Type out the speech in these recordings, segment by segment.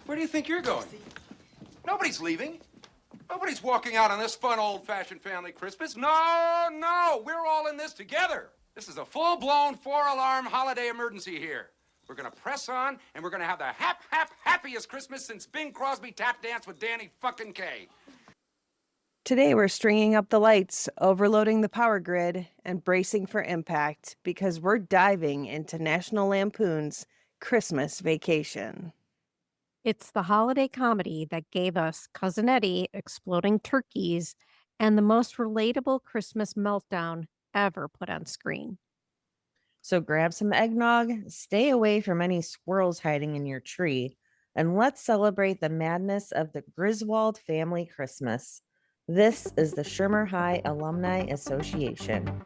Where do you think you're going? Nobody's leaving. Nobody's walking out on this fun, old-fashioned family Christmas. No, no, we're all in this together. This is a full-blown four-alarm holiday emergency here. We're gonna press on, and we're gonna have the happiest Christmas since Bing Crosby tap danced with Danny fucking Kaye. Today, we're stringing up the lights, overloading the power grid, and bracing for impact because we're diving into National Lampoon's Christmas Vacation. It's the holiday comedy that gave us Cousin Eddie exploding turkeys and the most relatable Christmas meltdown ever put on screen. So grab some eggnog, stay away from any squirrels hiding in your tree, and let's celebrate the madness of the Griswold family Christmas. This is the Shermer High Alumni Association.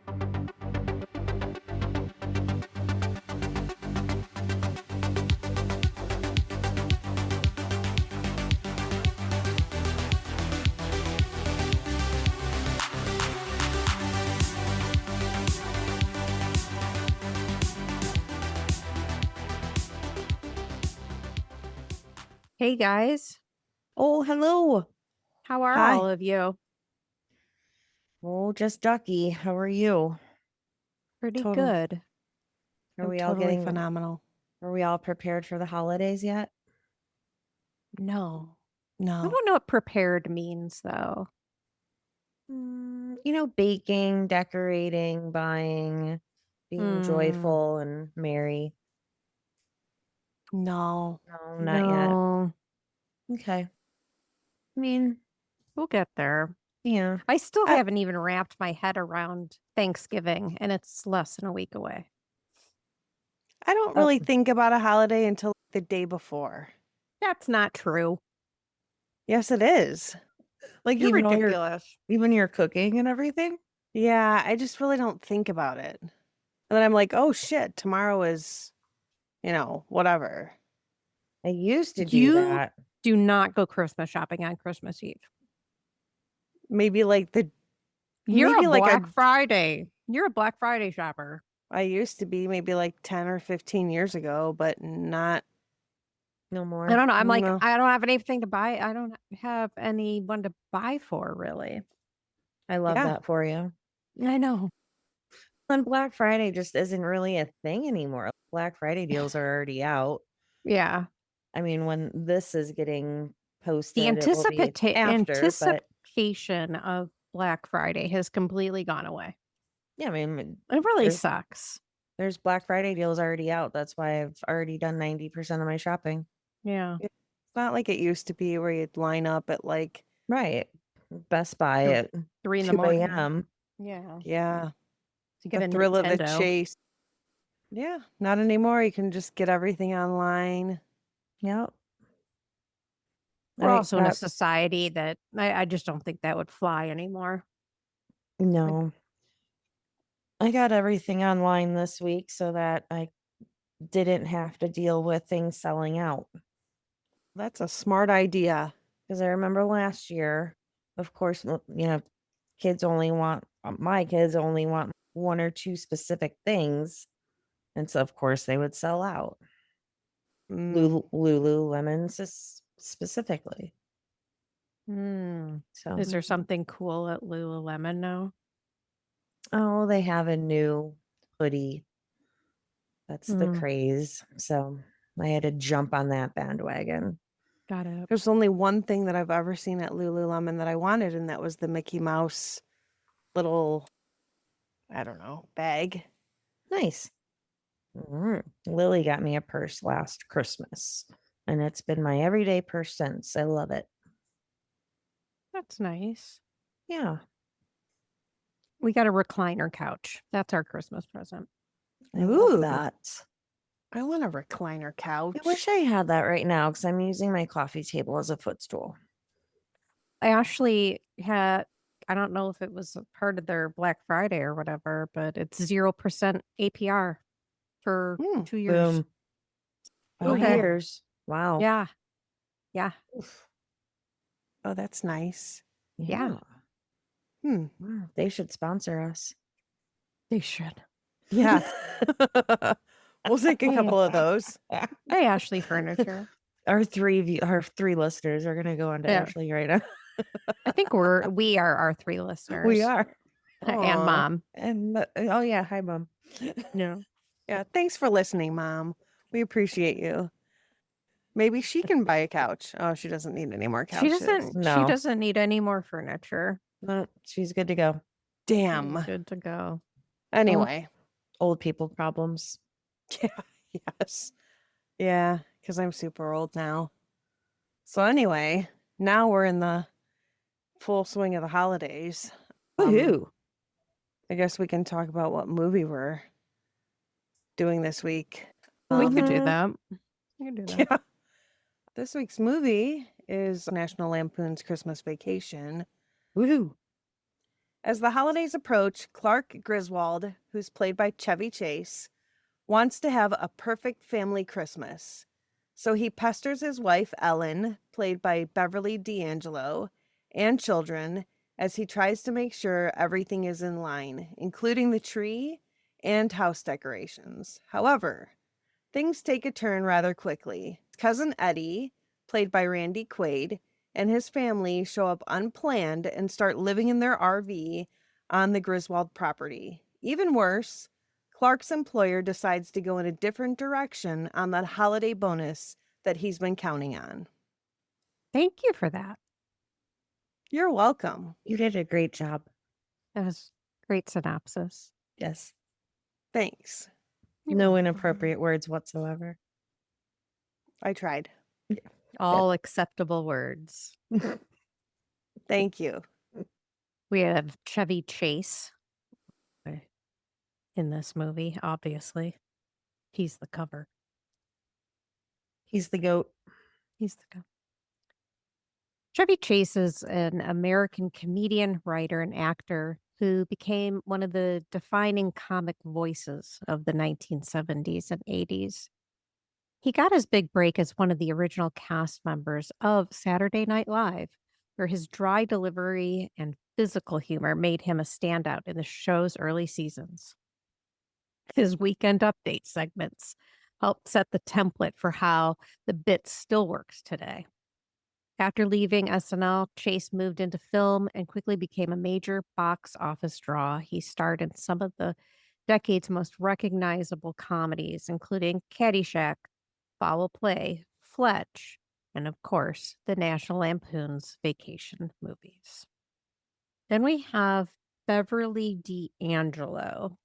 Hey guys, Oh, hello. how are Hi. all of you? Oh, just Ducky. How are you? Pretty Total- good. Are I'm we all totally getting phenomenal. Are we all prepared for the holidays yet? No. I No. don't know what prepared means though. Baking, decorating, buying, being joyful and merry. No. No, not yet. No, Okay. I mean, we'll get there. yeah. I still I- haven't even wrapped my head around Thanksgiving and it's less than a week away. I don't Oh. really think about a holiday until the day before. That's not true. Yes, it is. Like You're even while ridiculous. Even your cooking and everything? yeah, I just really don't think about it. And then I'm like, oh shit, tomorrow is, whatever. I used to do You- that. Do not go Christmas shopping on Christmas Eve. Maybe like You're Maybe a like Black Friday. You're a Black Friday shopper. I used to be maybe like 10 or 15 years ago, but not. No more. I don't know. I'm like, No. I don't have anything to buy. I don't have anyone to buy for, really. I love Yeah. that for you. I know. And Black Friday just isn't really a thing anymore. Black Friday deals are already out. Yeah. I mean, when this is getting posted, The it will be after, but anticipation of Black Friday has completely gone away. yeah, I mean, It really There's- sucks. there's Black Friday deals already out. That's why I've already done 90% of my shopping. Yeah. It's not like it used to be where you'd line up at like, Right. Best Buy Two- at 3 in the 2 morning. a.m. Yeah. yeah, To get the a thrill of the Nintendo. chase. Yeah, not anymore. You can just get everything online. Yep. We're I also in a got- society that I just don't think that would fly anymore. No. I got everything online this week so that I didn't have to deal with things selling out. That's a smart idea. Because I remember last year, of course, kids only want, my kids only want one or two specific things. And so, of course, they would sell out. Lululemon specifically. So, Is there something cool at Lululemon now? oh, they have a new hoodie. That's the Mm. craze. So I had to jump on that bandwagon. Got it. There's only one thing that I've ever seen at Lululemon that I wanted, and that was the Mickey Mouse little, I don't know, bag. Nice. Lily got me a purse last Christmas, and it's been my everyday purse since. I love it. That's nice. Yeah. We got a recliner couch. That's our Christmas present. I Ooh. love that. I want a recliner couch. I wish I had that right now because I'm using my coffee table as a footstool. I actually had, I don't know if it was a part of their Black Friday or whatever, but it's 0% APR for 2 years. Boom. 2 Okay. years. Wow. Yeah. Yeah. Oof. Oh, that's nice. Yeah. Hmm. Wow. They should sponsor us. They should. Yeah. We'll take a couple of those. Hey, Ashley Furniture. Our three listeners are gonna go on to Yeah. Ashley right now. I think we are our 3 listeners. We are. And Aw. mom. And oh yeah, hi mom. Yeah. Yeah, thanks for listening, Mom. We appreciate you. Maybe she can buy a couch. Oh, she doesn't need any more She couches. she No. doesn't need any more furniture. No, she's good to go. Damn. Good to go. Anyway. Old people problems. Yeah, yes. Yeah, because I'm super old now. So anyway, now we're in the full swing of the holidays. Woohoo. I guess we can talk about what movie we're doing this week. We could do that. We could do that. Yeah. This week's movie is National Lampoon's Christmas Vacation. Woohoo. As the holidays approach, Clark Griswold, who's played by Chevy Chase, wants to have a perfect family Christmas. So he pesters his wife, Ellen, played by Beverly D'Angelo, and children as he tries to make sure everything is in line, including the tree and house decorations. However, things take a turn rather quickly. Cousin Eddie, played by Randy Quaid, and his family show up unplanned and start living in their RV on the Griswold property. Even worse, Clark's employer decides to go in a different direction on that holiday bonus that he's been counting on. Thank you for that. You're welcome. You did a great job. That was great synopsis. Yes. Thanks. No inappropriate words whatsoever. I tried. All acceptable words. Thank you. We have Chevy Chase in this movie, obviously. He's the cover. He's the goat. He's the cover. Chevy Chase is an American comedian, writer, and actor who became one of the defining comic voices of the 1970s and 80s. He got his big break as one of the original cast members of Saturday Night Live, where his dry delivery and physical humor made him a standout in the show's early seasons. His weekend update segments helped set the template for how the bit still works today. After leaving SNL, Chase moved into film and quickly became a major box office draw. He starred in some of the decade's most recognizable comedies, including Caddyshack, Foul Play, Fletch, and of course, the National Lampoon's Vacation movies. Then we have Beverly D'Angelo.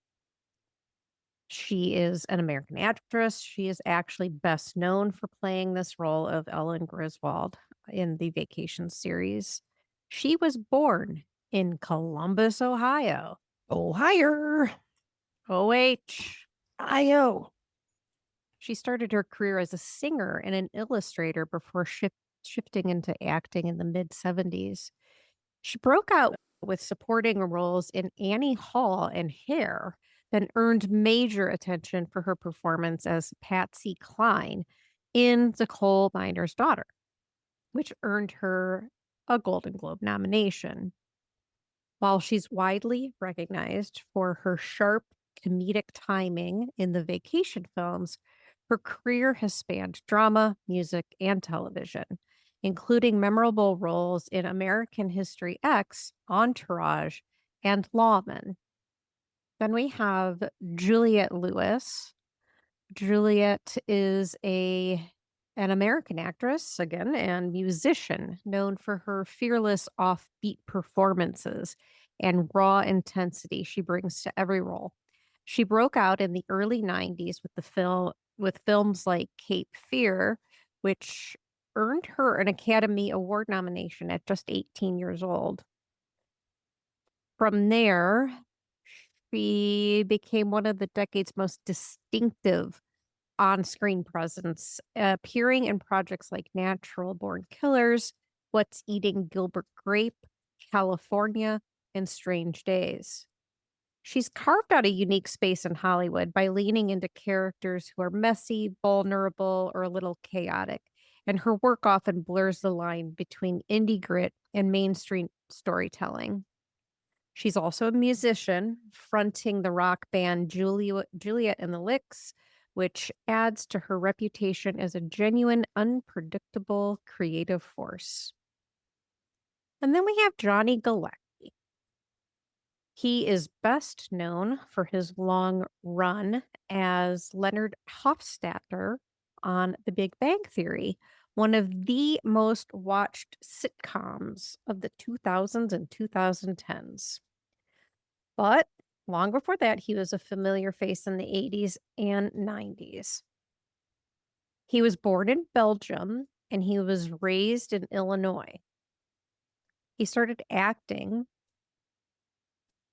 She is an American actress. She is actually best known for playing this role of Ellen Griswold in the Vacation series. She was born in Columbus, Ohio. Ohio. O-H-I-O. She started her career as a singer and an illustrator before shifting into acting in the mid-70s. She broke out with supporting roles in Annie Hall and Hair, then earned major attention for her performance as Patsy Cline in The Coal Miner's Daughter, which earned her a Golden Globe nomination. While she's widely recognized for her sharp comedic timing in the Vacation films, her career has spanned drama, music, and television, including memorable roles in American History X, Entourage, and Lawman. Then we have Juliette Lewis. Juliette is an American actress, again, and musician known for her fearless offbeat performances and raw intensity she brings to every role. She broke out in the early 90s with films like Cape Fear, which earned her an Academy Award nomination at just 18 years old. From there, she became one of the decade's most distinctive on-screen presence, appearing in projects like Natural Born Killers, What's Eating Gilbert Grape, California, and Strange Days. She's carved out a unique space in Hollywood by leaning into characters who are messy, vulnerable, or a little chaotic, and her work often blurs the line between indie grit and mainstream storytelling. She's also a musician, fronting the rock band Juliet and the Licks, which adds to her reputation as a genuine, unpredictable creative force. And then we have Johnny Galecki. He is best known for his long run as Leonard Hofstadter on The Big Bang Theory, one of the most watched sitcoms of the 2000s and 2010s. But long before that, he was a familiar face in the 80s and 90s. He was born in Belgium and he was raised in Illinois. He started acting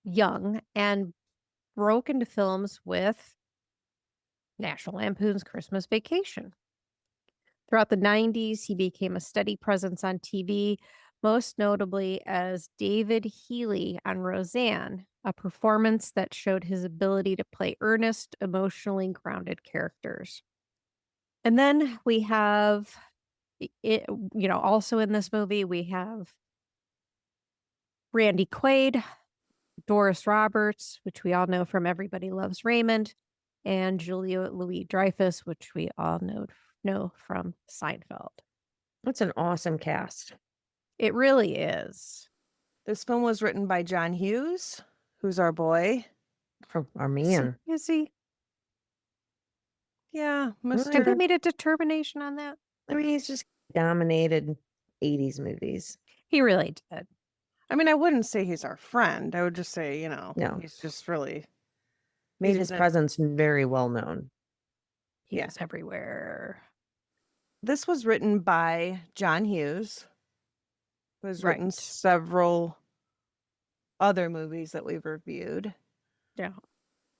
young and broke into films with National Lampoon's Christmas Vacation. Throughout the 90s, he became a steady presence on TV, most notably as David Healy on Roseanne, a performance that showed his ability to play earnest, emotionally grounded characters. And then we have, also in this movie, we have Randy Quaid, Doris Roberts, which we all know from Everybody Loves Raymond, and Julia Louis-Dreyfus, which we all know from Seinfeld. That's an awesome cast. It really is. This film was written by John Hughes, who's our boy. From our man. Is he? Yeah, Have they Mr. made a determination on that? I mean, he's just dominated 80s movies. He really did. I mean, I wouldn't say he's our friend. I would just say, No. he's just really Made he's his been- presence very well known. He Yeah. is everywhere. This was written by John Hughes, who has written Right. several other movies that we've reviewed. Yeah.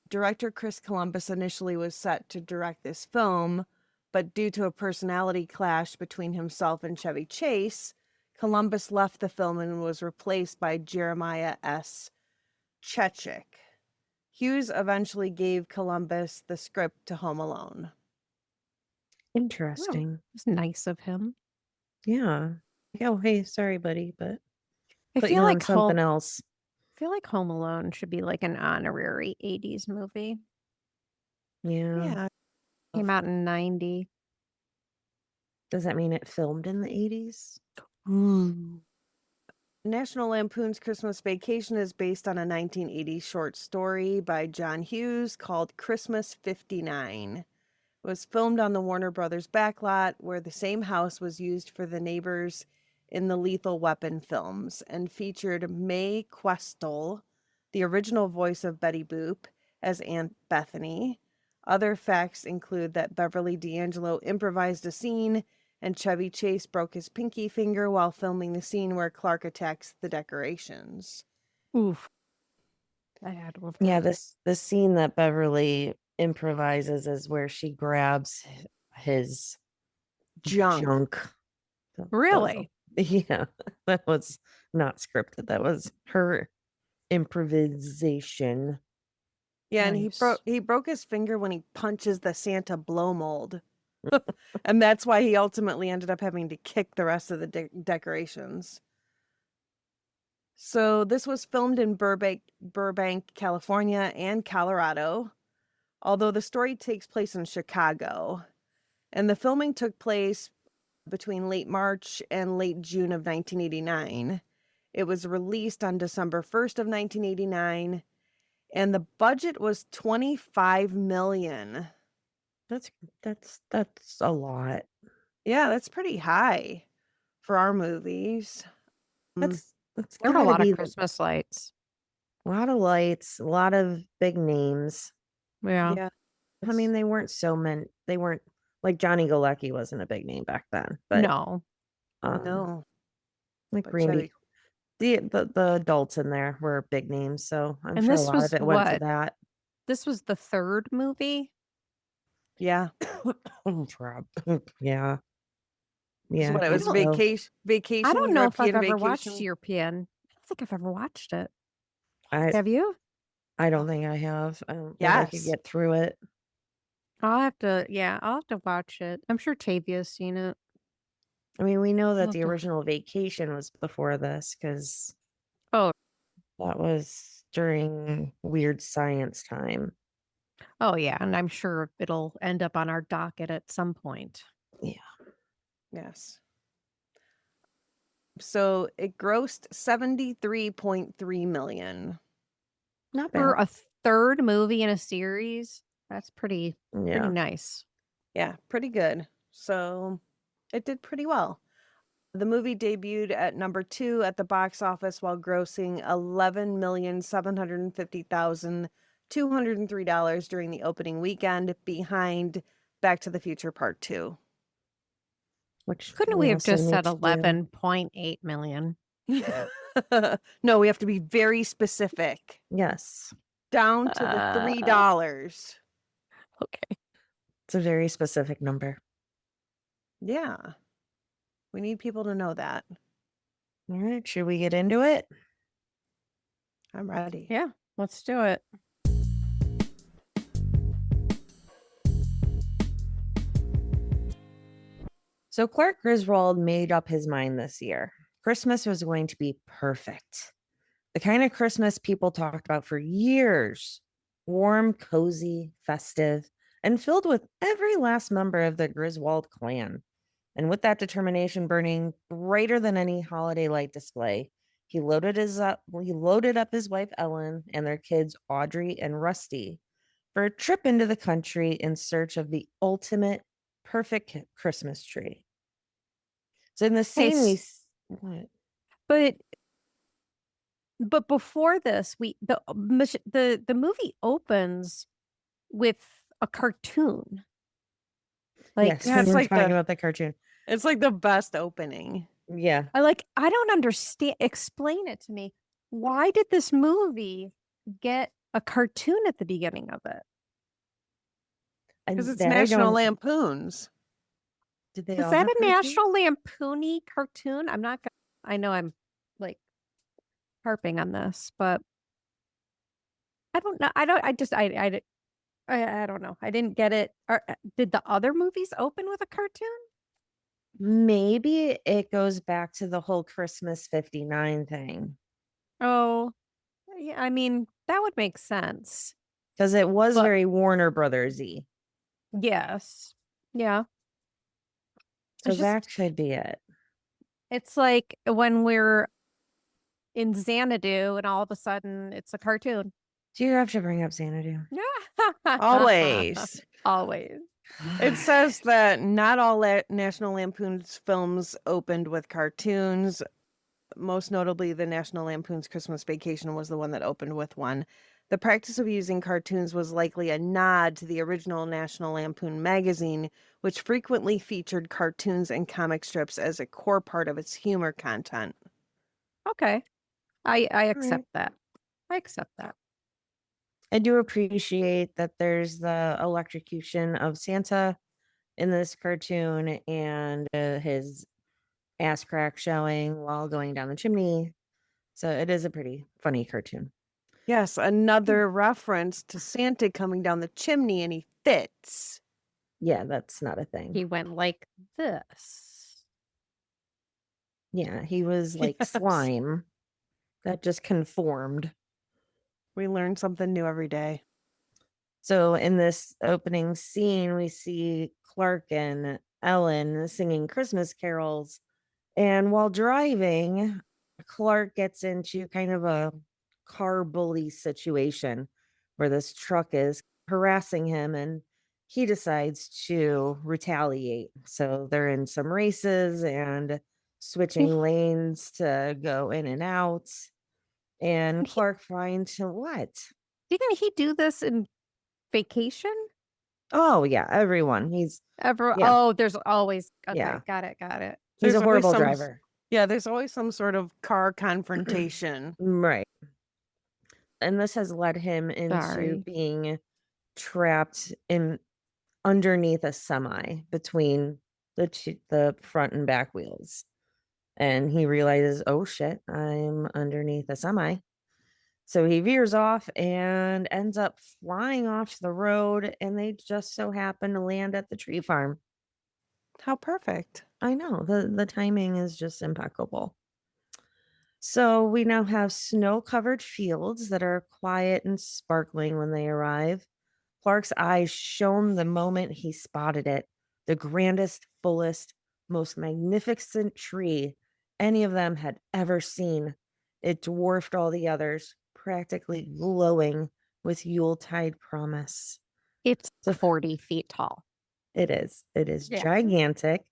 Director Chris Columbus initially was set to direct this film, but due to a personality clash between himself and Chevy Chase, Columbus left the film and was replaced by Jeremiah S. Chechik. Hughes eventually gave Columbus the script to Home Alone. Interesting. It was nice of him. Yeah. Oh, hey, sorry, buddy, but I put feel you on like something else. I feel like Home Alone should be like an honorary 80s movie. Yeah. Yeah. Came out in 90. Does that mean it filmed in the 80s? National Lampoon's Christmas Vacation is based on a 1980 short story by John Hughes called Christmas 59. It was filmed on the Warner Brothers backlot, where the same house was used for the neighbors in the Lethal Weapon films, and featured Mae Questel, the original voice of Betty Boop, as Aunt Bethany. Other facts include that Beverly D'Angelo improvised a scene and Chevy Chase broke his pinky finger while filming the scene where Clark attacks the decorations. Oof. I had to have Yeah, heard. this scene that Beverly improvises is where she grabs his Junk. junk. That was- Really? Yeah, that was not scripted. That was her improvisation. Yeah, and Nice. he broke his finger when he punches the Santa blow mold. And that's why he ultimately ended up having to kick the rest of the decorations. So this was filmed in Burbank, California and Colorado, although the story takes place in Chicago. And the filming took place between late March and late June of 1989. It was released on December 1st of 1989, and the budget was $25 million. That's a lot. Yeah, that's pretty high for our movies. That's There were a gotta lot be of Christmas lights. a lot of lights, a lot of big names. Yeah. Yeah. I mean, they weren't they weren't like Johnny Galecki wasn't a big name back then, but No. No. like but Randy, Chevy- the adults in there were big names, so I'm And sure a this lot was of it went to what? that. This was the third movie. Yeah. Yeah. That's Yeah. what it I was. think so. Vacation. I don't know if I've European ever watched Vacation. European. I don't think I've ever watched it. I Have you? I don't think I have. I don't think I could Yes. get through it. I'll have to watch it. I'm sure Tavia's seen it. I mean, we know that I'll the have to- original Vacation was before this because Oh. that was during Weird Science time. Oh, yeah, and I'm sure it'll end up on our docket at some point. Yeah. Yes. So it grossed 73.3 million. Not For bad. a third movie in a series, that's pretty Yeah. nice. Yeah, pretty good. So it did pretty well. The movie debuted at number 2 at the box office while grossing $11,750,203 during the opening weekend, behind Back to the Future Part 2. Which Couldn't we have also just said need to do- 11.8 million? No, we have to be very specific. Yes. Down to the $3. Okay. It's a very specific number. Yeah. We need people to know that. All right. Should we get into it? I'm ready. Yeah, let's do it. So Clark Griswold made up his mind this year. Christmas was going to be perfect. The kind of Christmas people talked about for years. Warm, cozy, festive, and filled with every last member of the Griswold clan. And with that determination burning brighter than any holiday light display, he loaded up his wife Ellen and their kids Audrey and Rusty for a trip into the country in search of the ultimate perfect Christmas tree. So in the scene, what? But before this, the movie opens with a cartoon. Like, Yes, Yeah, we it's were like talking the- about the cartoon. It's like the best opening. Yeah. I don't understand. Explain it to me. Why did this movie get a cartoon at the beginning of it? Because it's That I National don't- Lampoons. Did they Is all that have a cartoons? National Lampoony cartoon? I'm not gonna, I know I'm like harping on this, but I don't know. I don't know. I didn't get it. Did the other movies open with a cartoon? Maybe it goes back to the whole Christmas 59 thing. Oh, yeah. I mean, that would make sense. Because it was But- very Warner Brothers-y. Yes. Yeah. So It's that just- could be it. It's like when we're in Xanadu and all of a sudden it's a cartoon. Do you have to bring up Xanadu? Always. Always. It says that not all National Lampoon's films opened with cartoons. Most notably, the National Lampoon's Christmas Vacation was the one that opened with one. The practice of using cartoons was likely a nod to the original National Lampoon magazine, which frequently featured cartoons and comic strips as a core part of its humor content. Okay. I accept right. that. I accept that. I do appreciate that there's the electrocution of Santa in this cartoon and his ass crack showing while going down the chimney. So it is a pretty funny cartoon. Yes, another reference to Santa coming down the chimney, and he fits. Yeah, that's not a thing. He went like this. Yeah, he was like Yes. slime that just conformed. We learn something new every day. So in this opening scene, we see Clark and Ellen singing Christmas carols. And while driving, Clark gets into kind of a car bully situation where this truck is harassing him and he decides to retaliate. So they're in some races and switching lanes to go in and out. And Clark finds what? Didn't he do this in Vacation? Oh yeah, everyone. He's Yeah. Oh, there's always okay. Yeah. Got it. he's There's a always horrible some- driver. Yeah, there's always some sort of car confrontation. Right. And this has led him into Sorry. being trapped in underneath a semi between the front and back wheels. And he realizes, oh shit, I'm underneath a semi. So he veers off and ends up flying off the road, and they just so happen to land at the tree farm. How perfect. I know, the timing is just impeccable. So we now have snow-covered fields that are quiet and sparkling when they arrive. Clark's eyes shone the moment he spotted it. The grandest, fullest, most magnificent tree any of them had ever seen. It dwarfed all the others, practically glowing with Yuletide promise. It's So 40 feet tall. it is. It is Yeah. gigantic.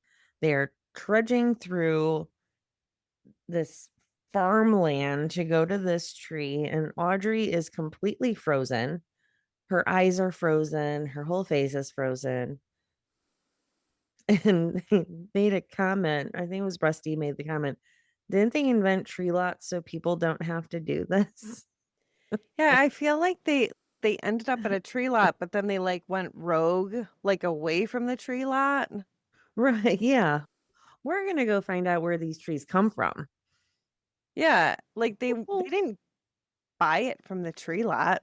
They're trudging through this farmland to go to this tree, and Audrey is completely frozen. Her eyes are frozen, her whole face is frozen. And he made a comment. I think it was Rusty made the comment. Didn't they invent tree lots so people don't have to do this? Yeah, I feel like they ended up at a tree lot, but then they like went rogue, like away from the tree lot. Right. Yeah. We're going to go find out where these trees come from. Yeah, like they didn't buy it from the tree lot.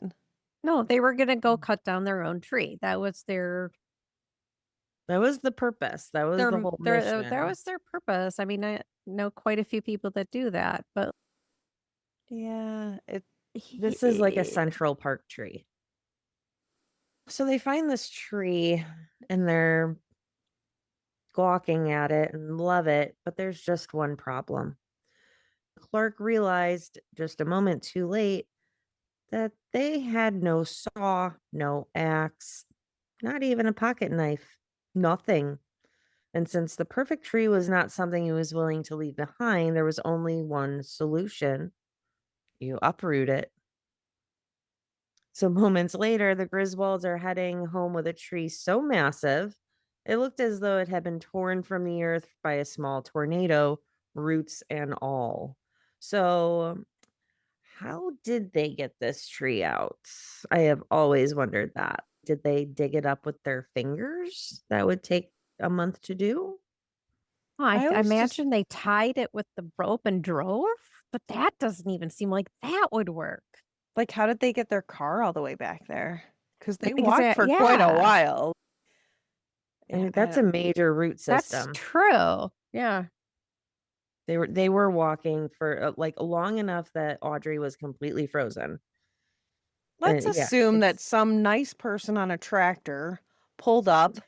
No, they were going to go cut down their own tree. That was their That was the purpose. That was the whole mission. that was their purpose. I mean, I know quite a few people that do that, but Yeah, This is like a Central Park tree. So they find this tree and they're gawking at it and love it, but there's just one problem. Clark realized just a moment too late that they had no saw, no axe, not even a pocket knife, nothing. And since the perfect tree was not something he was willing to leave behind, there was only one solution: you uproot it. So moments later, the Griswolds are heading home with a tree so massive, it looked as though it had been torn from the earth by a small tornado, roots and all. So, how did they get this tree out? I have always wondered that. Did they dig it up with their fingers? That would take a month to do. I always imagine they tied it with the rope and drove, but that doesn't even seem like that would work. like how did they get their car all the way back there? Because they walked Exact- for quite a yeah. while. I mean, I that's a don't- major root That's system. true. Yeah. They were walking for like long enough that Audrey was completely frozen. Let's Yeah, assume that it's- some nice person on a tractor pulled up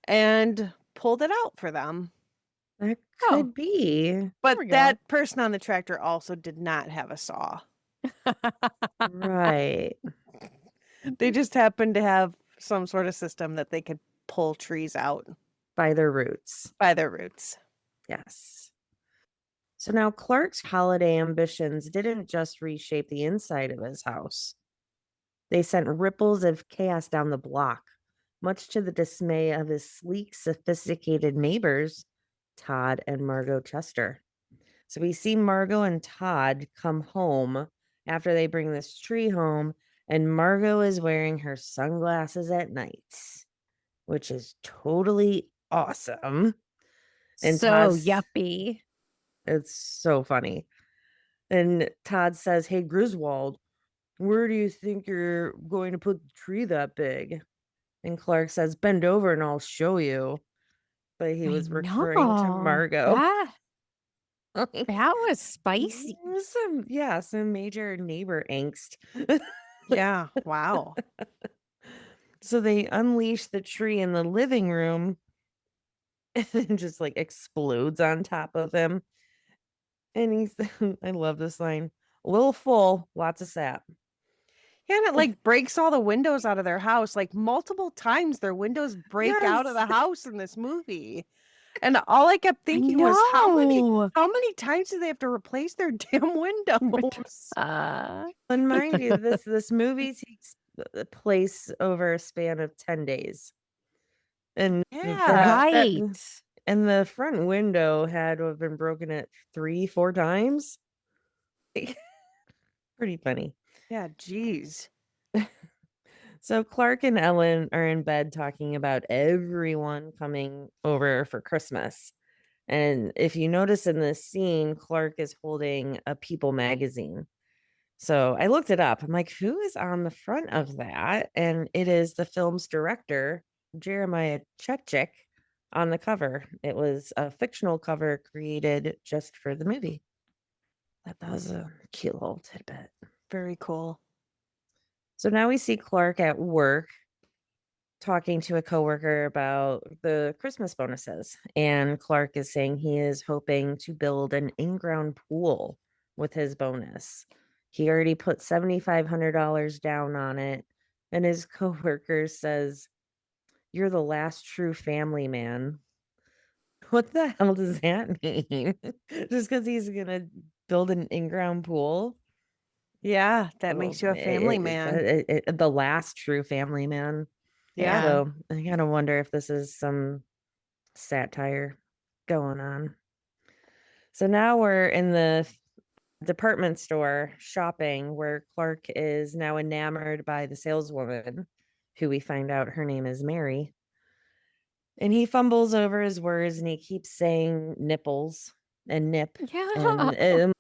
and pulled it out for them. That Oh. could be. But we go. that person on the tractor also did not have a saw. Right. They just happened to have some sort of system that they could pull trees out By their roots. by their roots. Yes. So now Clark's holiday ambitions didn't just reshape the inside of his house. They sent ripples of chaos down the block, much to the dismay of his sleek, sophisticated neighbors, Todd and Margot Chester. So we see Margot and Todd come home after they bring this tree home, and Margot is wearing her sunglasses at night, which is totally awesome. And So Todd's- yuppie. It's so funny. And Todd says, "Hey, Griswold, where do you think you're going to put the tree that big?" And Clark says, "Bend over and I'll show you." But he was referring to Margot. That was spicy. It was some major neighbor angst. Yeah, wow. So they unleash the tree in the living room and then just like explodes on top of him. And he's, I love this line, a little full, lots of sap. Yeah, and it like breaks all the windows out of their house. Like multiple times their windows break out of the Yes. house in this movie. And all I kept thinking was how many times do they have to replace their damn windows? And mind you, this movie takes place over a span of 10 days. And Yeah. Right. And the front window had to have been broken at 3-4 times. Pretty funny. Yeah, geez. So Clark and Ellen are in bed talking about everyone coming over for Christmas. And if you notice in this scene, Clark is holding a People magazine. So I looked it up. I'm like, who is on the front of that? And it is the film's director, Jeremiah Chechik, on the cover. It was a fictional cover created just for the movie. That was a cute little tidbit. Very cool. So now we see Clark at work talking to a coworker about the Christmas bonuses, and Clark is saying he is hoping to build an in-ground pool with his bonus. He already put $7,500 down on it, and his coworker says, "You're the last true family man." What the hell does that mean? Just because he's gonna build an in-ground pool? Yeah, that Well, makes you a family man. the last true family man. Yeah. So I gotta wonder if this is some satire going on. So now we're in the department store shopping, where Clark is now enamored by the saleswoman, who we find out her name is Mary. And he fumbles over his words and he keeps saying nipples and nip. Yeah. And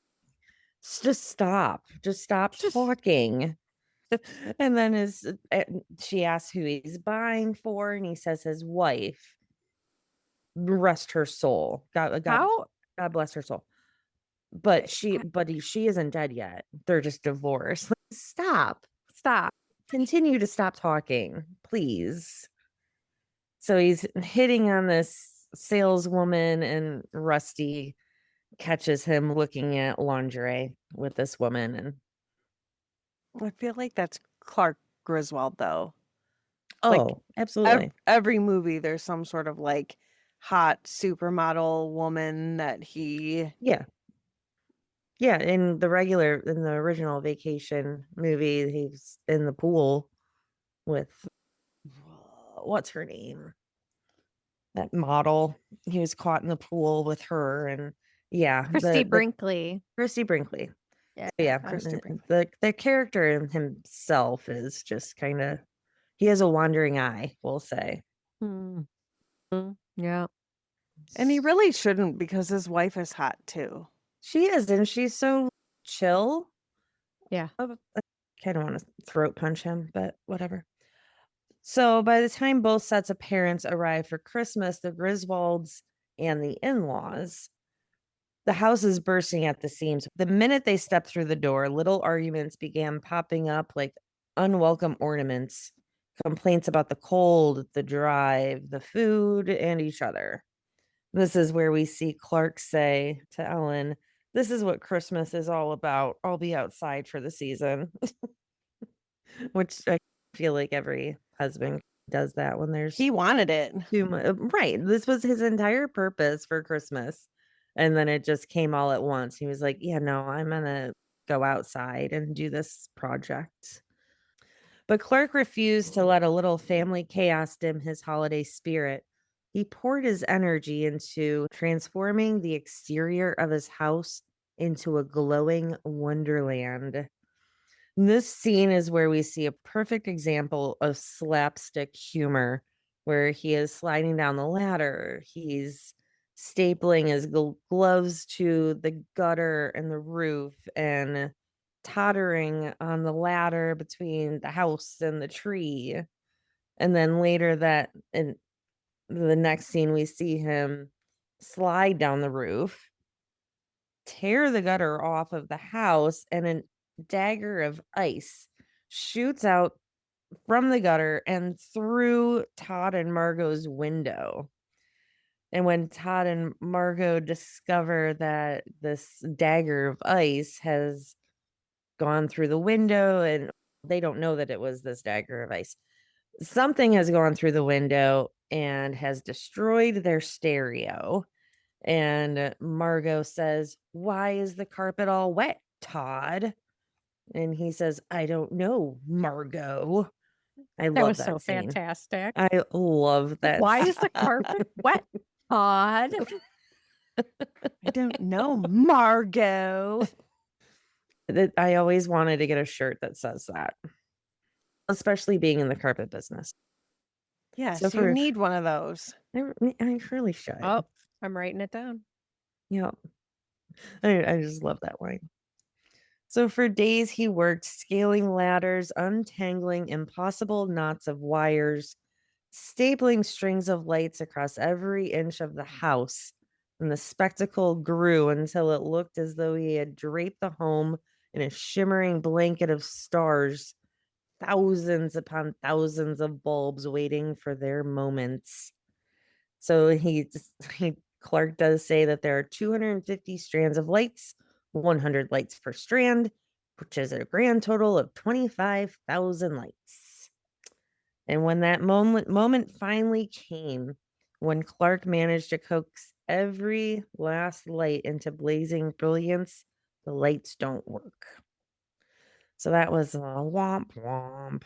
just stop. Just stop talking. And then she asks who he's buying for, and he says his wife. Rest her soul. How? God bless her soul. But she isn't dead yet. They're just divorced. Like, stop. Stop. Continue to stop talking, please. So he's hitting on this saleswoman, and Rusty catches him looking at lingerie with this woman. And I feel like that's Clark Griswold, though. absolutely. Every movie, there's some sort of like hot supermodel woman that he. Yeah. In the original Vacation movie, he's in the pool with what's her name? That model. He was caught in the pool with her, and Christy Brinkley. Christy Brinkley. Yeah. Christy Brinkley. The character himself is just kind of, he has a wandering eye, we'll say. Yeah. And he really shouldn't, because his wife is hot too. She is, and she's so chill. Yeah. I kind of want to throat punch him, but whatever. So by the time both sets of parents arrive for Christmas, the Griswolds and the in-laws, the house is bursting at the seams. The minute they stepped through the door, little arguments began popping up like unwelcome ornaments, complaints about the cold, the drive, the food, and each other. This is where we see Clark say to Ellen, "This is what Christmas is all about. I'll be outside for the season." Which I feel like every husband does that when there's He wanted it. too much. Right. This was his entire purpose for Christmas. And then it just came all at once. He was like, "Yeah, no, I'm going to go outside and do this project." But Clark refused to let a little family chaos dim his holiday spirit. He poured his energy into transforming the exterior of his house into a glowing wonderland. This scene is where we see a perfect example of slapstick humor, where he is sliding down the ladder. He's stapling his gloves to the gutter and the roof, and tottering on the ladder between the house and the tree. And then later that in the next scene, we see him slide down the roof, tear the gutter off of the house, and a dagger of ice shoots out from the gutter and through Todd and Margot's window. And when Todd and Margot discover that this dagger of ice has gone through the window, and they don't know that it was this dagger of ice, something has gone through the window and has destroyed their stereo. And Margot says, "Why is the carpet all wet, Todd?" And he says, "I don't know, Margot." I That love was that so scene. fantastic. I love that. Why is the carpet wet, Todd? I don't know, Margot. I always wanted to get a shirt that says that, especially being in the carpet business. Yes, So you need one of those. I really should. Oh, I'm writing it down. Yeah. I just love that line. So for days he worked scaling ladders, untangling impossible knots of wires, stapling strings of lights across every inch of the house. And the spectacle grew until it looked as though he had draped the home in a shimmering blanket of stars thousands upon thousands of bulbs waiting for their moments. So Clark does say that there are 250 strands of lights, 100 lights per strand, which is a grand total of 25,000 lights. And when that moment finally came, when Clark managed to coax every last light into blazing brilliance, the lights don't work. So that was a womp womp.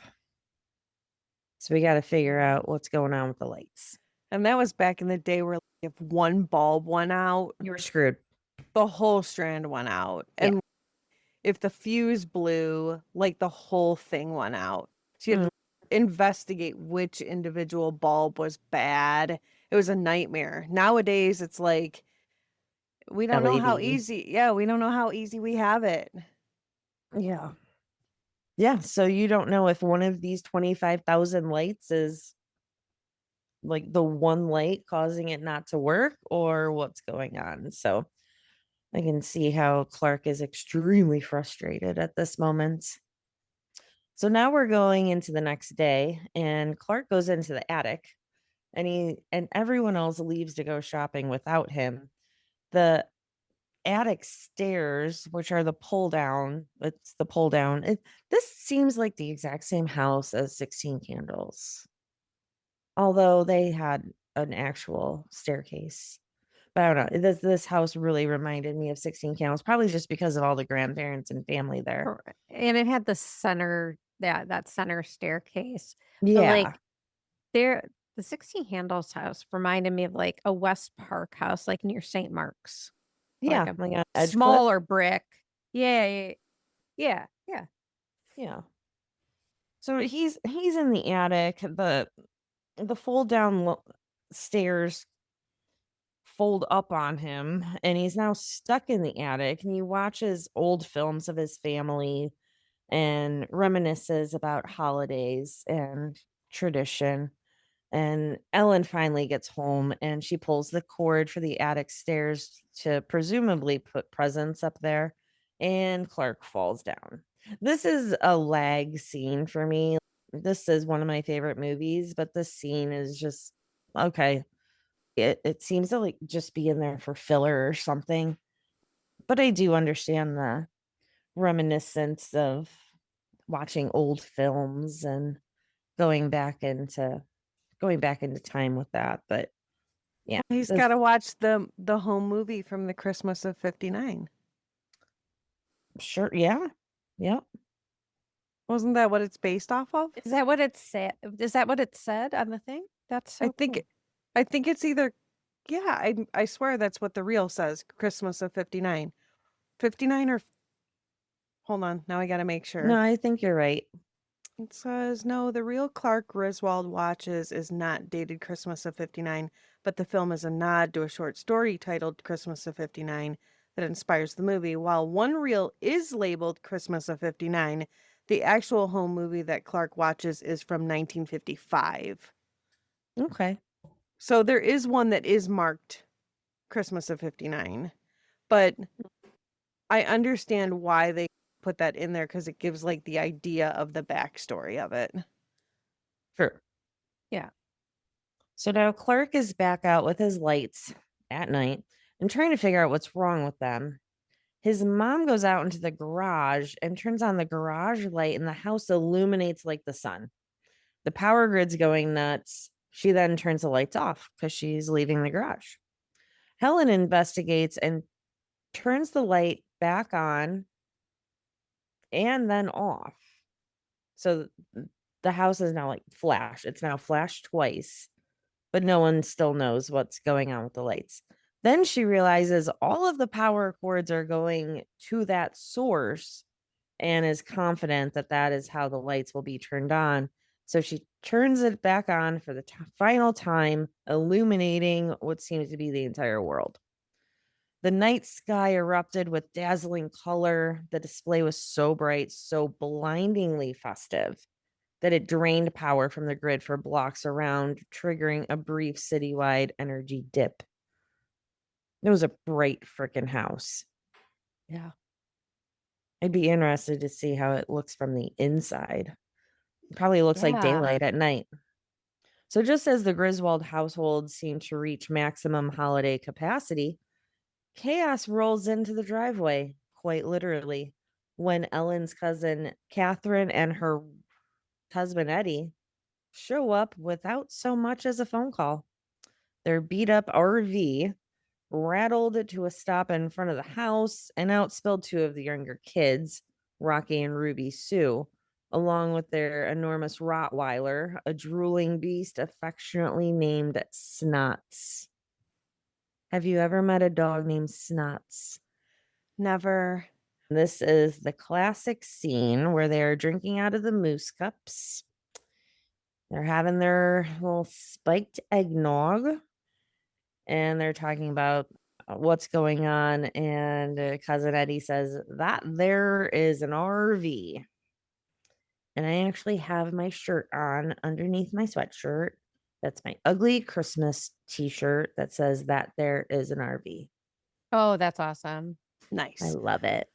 So we got to figure out what's going on with the lights. And that was back in the day where if one bulb went out, You were screwed. the whole strand went out. Yeah. And if the fuse blew, like the whole thing went out. So you had to investigate which individual bulb was bad. It was a nightmare. Nowadays, it's like we don't know how LED. easy. Yeah, we don't know how easy we have it. Yeah. Yeah. So you don't know if one of these 25,000 lights is like the one light causing it not to work or what's going on. So I can see how Clark is extremely frustrated at this moment. So now we're going into the next day, and Clark goes into the attic, and everyone else leaves to go shopping without him. The attic stairs, which are the pull down, it's the pull down. This seems like the exact same house as 16 Candles, although they had an actual staircase. But I don't know. This house really reminded me of 16 Candles, probably just because of all the grandparents and family there. And it had the center, that center staircase. But Yeah. like the 16 Handles house reminded me of like a West Park house, like near St. Mark's. Yeah. Like Like a Edgecliff. smaller brick. Yeah. Yeah. So he's in the attic. The fold down stairs fold up on him, and he's now stuck in the attic, and he watches old films of his family and reminisces about holidays and tradition. And Ellen finally gets home, and she pulls the cord for the attic stairs to presumably put presents up there, and Clark falls down. This is a lag scene for me. This is one of my favorite movies, but this scene is just okay. It seems to like just be in there for filler or something. But I do understand the reminiscence of watching old films and going back into time with that. But yeah, He's got to watch the home movie from the Christmas of '59. Sure. Yeah. Yep. Wasn't that what it's based off of? Is that what it said? Is that what it said on the thing? That's so cool. I think it's either, yeah, I swear that's what the reel says, Christmas of '59. 59 or, hold on, now I got to make sure. No, I think you're right. It says, no, the real Clark Griswold watches is not dated Christmas of '59, but the film is a nod to a short story titled Christmas of '59 that inspires the movie. While one reel is labeled Christmas of '59, the actual home movie that Clark watches is from 1955. Okay. So there is one that is marked Christmas of '59, but I understand why they put that in there because it gives like the idea of the backstory of it. Sure. Yeah. So now Clark is back out with his lights at night and trying to figure out what's wrong with them. His mom goes out into the garage and turns on the garage light, and the house illuminates like the sun. The power grid's going nuts. She then turns the lights off because she's leaving the garage. Helen investigates and turns the light back on and then off. So the house is now like flash. It's now flashed twice, but no one still knows what's going on with the lights. Then she realizes all of the power cords are going to that source and is confident that that is how the lights will be turned on. So she turns it back on for the final time, illuminating what seems to be the entire world. The night sky erupted with dazzling color. The display was so bright, so blindingly festive, that it drained power from the grid for blocks around, triggering a brief citywide energy dip. It was a bright freaking house. Yeah. I'd be interested to see how it looks from the inside. Probably looks like Yeah. daylight at night. So, just as the Griswold household seemed to reach maximum holiday capacity, chaos rolls into the driveway, quite literally, when Ellen's cousin Catherine and her husband Eddie show up without so much as a phone call. Their beat up RV rattled to a stop in front of the house and out spilled two of the younger kids, Rocky and Ruby Sue, along with their enormous Rottweiler, a drooling beast affectionately named Snots. Have you ever met a dog named Snots? Never. This is the classic scene where they're drinking out of the moose cups. They're having their little spiked eggnog and they're talking about what's going on. And cousin Eddie says that there is an RV. And I actually have my shirt on underneath my sweatshirt. That's my ugly Christmas t-shirt that says that there is an RV. Oh, that's awesome. I Nice. love it.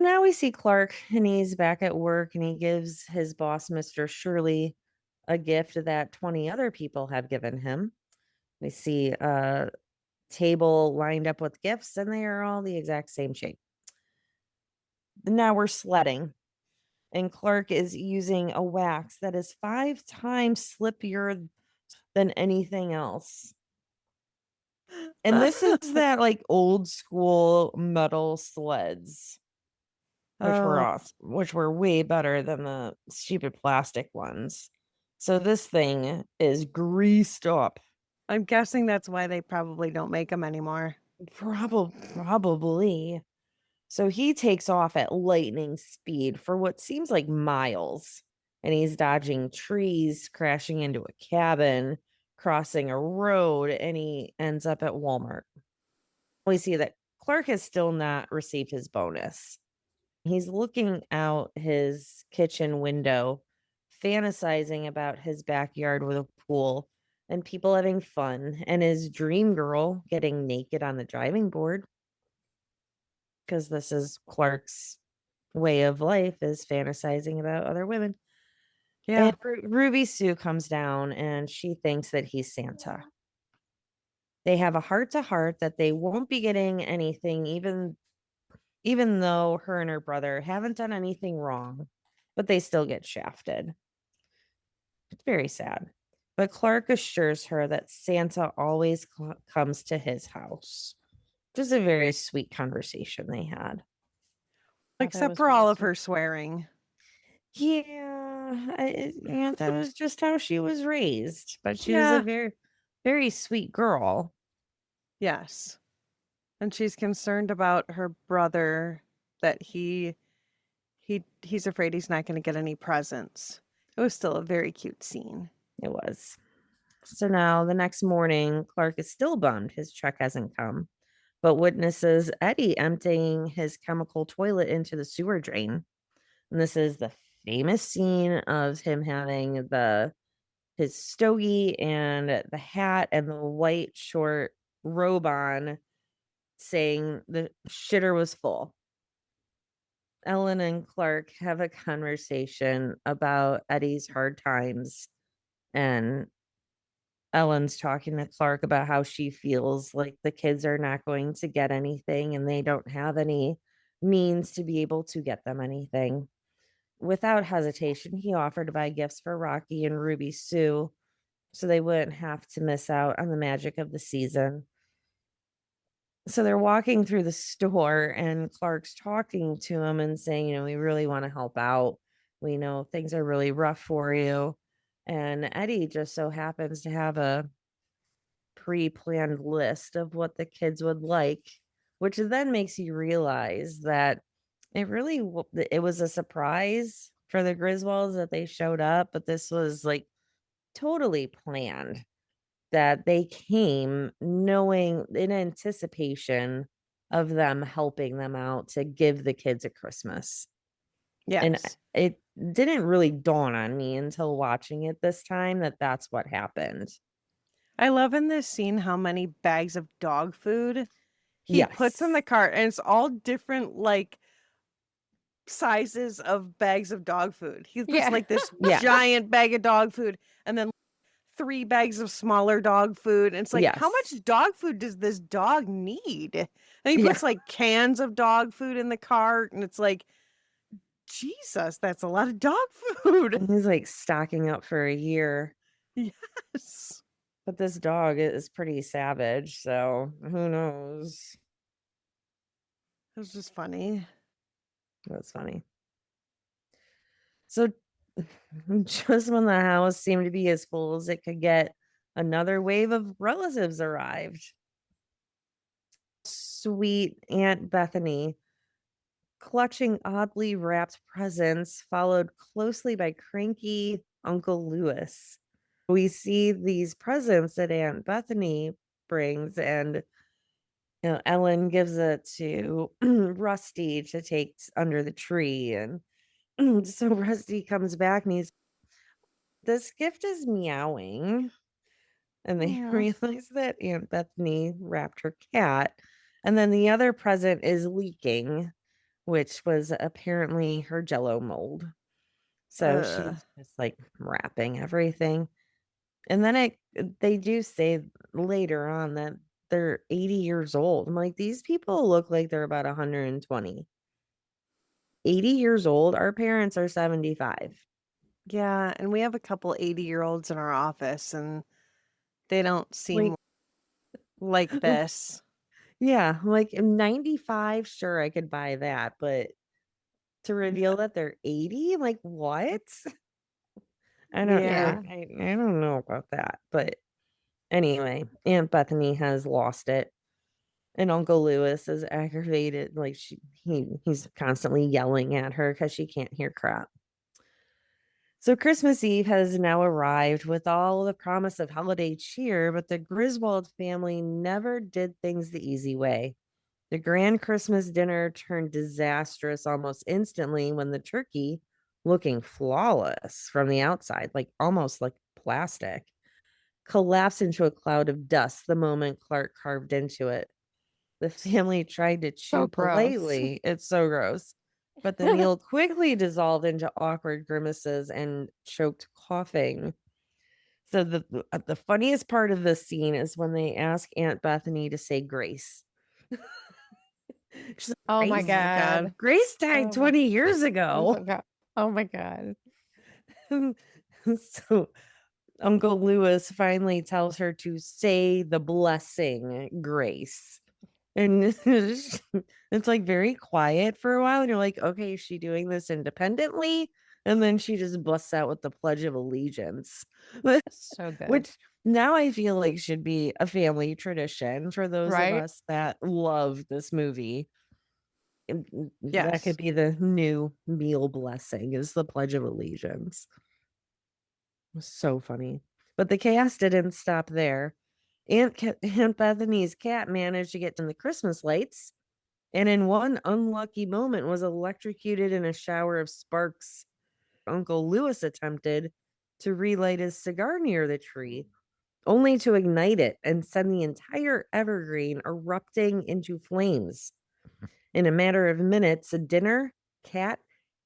Now we see Clark and he's back at work and he gives his boss, Mr. Shirley, a gift that 20 other people have given him. We see a table lined up with gifts and they are all the exact same shape. Now we're sledding and Clark is using a wax that is 5 times slippier than anything else. And this is that like old school metal sleds, Oh, which were way better than the stupid plastic ones. So this thing is greased up. I'm guessing that's why they probably don't make them anymore. Probably. So he takes off at lightning speed for what seems like miles. And he's dodging trees, crashing into a cabin, crossing a road, and he ends up at Walmart. We see that Clark has still not received his bonus. He's looking out his kitchen window, fantasizing about his backyard with a pool and people having fun, and his dream girl getting naked on the driving board. Because this is Clark's way of life, is fantasizing about other women. Yeah. And Ruby Sue comes down and she thinks that he's Santa. They have a heart to heart that they won't be getting anything, even though her and her brother haven't done anything wrong, but they still get shafted. It's very sad. But Clark assures her that Santa always comes to his house. Just a very sweet conversation they had. Except for all of her swearing. Yeah, that was just how she was raised. But she was Yeah. a very, very sweet girl. Yes. And she's concerned about her brother, that he's afraid he's not going to get any presents. It was still a very cute scene. It was. So now the next morning, Clark is still bummed his check hasn't come, but witnesses Eddie emptying his chemical toilet into the sewer drain. And this is the famous scene of him having his stogie and the hat and the white short robe on, saying the shitter was full. Ellen and Clark have a conversation about Eddie's hard times, and Ellen's talking to Clark about how she feels like the kids are not going to get anything and they don't have any means to be able to get them anything. Without hesitation, he offered to buy gifts for Rocky and Ruby Sue so they wouldn't have to miss out on the magic of the season. So they're walking through the store and Clark's talking to him and saying, we really want to help out. We know things are really rough for you. And Eddie just so happens to have a pre-planned list of what the kids would like, which then makes you realize that it was a surprise for the Griswolds that they showed up, but this was like totally planned, that they came knowing in anticipation of them helping them out to give the kids a Christmas. And Yes. it didn't really dawn on me until watching it this time that that's what happened. I love in this scene how many bags of dog food He puts in Yes. the cart, and it's all different, like, sizes of bags of dog food. He puts Yeah. like this Yeah. giant bag of dog food and then 3 bags of smaller dog food. And it's like, how Yes. much dog food does this dog need? And he Yeah. puts like cans of dog food in the cart, and it's like, Jesus, that's a lot of dog food. And he's like stocking up for a year. Yes. But this dog is pretty savage, so who knows? It was just funny. That's funny. So just when the house seemed to be as full as it could get, another wave of relatives arrived. Sweet Aunt Bethany, clutching oddly wrapped presents, followed closely by cranky Uncle Lewis. We see these presents that Aunt Bethany brings, and Ellen gives it to Rusty to take under the tree. And so Rusty comes back and this gift is meowing. And they Aw. realize that Aunt Bethany wrapped her cat. And then the other present is leaking, which was apparently her jello mold. So she's just like wrapping everything. And then they do say later on that they're 80 years old. I'm like, these people look like they're about 120. 80 years old. Our parents are 75. Yeah, and we have a couple 80-year-olds in our office, and they don't seem like this. Yeah, like 95, sure, I could buy that, but to reveal that they're 80, like what? I don't Yeah. I don't know about that. But anyway, Aunt Bethany has lost it. And Uncle Lewis is aggravated, like he's constantly yelling at her because she can't hear crap. So Christmas Eve has now arrived with all the promise of holiday cheer, but the Griswold family never did things the easy way. The grand Christmas dinner turned disastrous almost instantly when the turkey, looking flawless from the outside, like almost like plastic, collapsed into a cloud of dust the moment Clark carved into it. The family tried to chew So gross. politely. It's so gross. But the meal quickly dissolved into awkward grimaces and choked coughing. So the funniest part of this scene is when they ask Aunt Bethany to say grace. She's like, Oh my Grace? God. Grace died Oh. 20 years ago. Oh my God. So Uncle Lewis finally tells her to say the blessing, Grace. And it's like very quiet for a while. And you're like, okay, is she doing this independently? And then she just busts out with the Pledge of Allegiance. So good. Which now I feel like should be a family tradition for those of Right? us that love this movie. That Yes. could be the new meal blessing is the Pledge of Allegiance. It was so funny. But the chaos didn't stop there. Aunt Bethany's cat managed to get in the Christmas lights, and in one unlucky moment was electrocuted in a shower of sparks. Uncle Lewis attempted to relight his cigar near the tree, only to ignite it and send the entire evergreen erupting into flames. In a matter of minutes, a dinner, cat,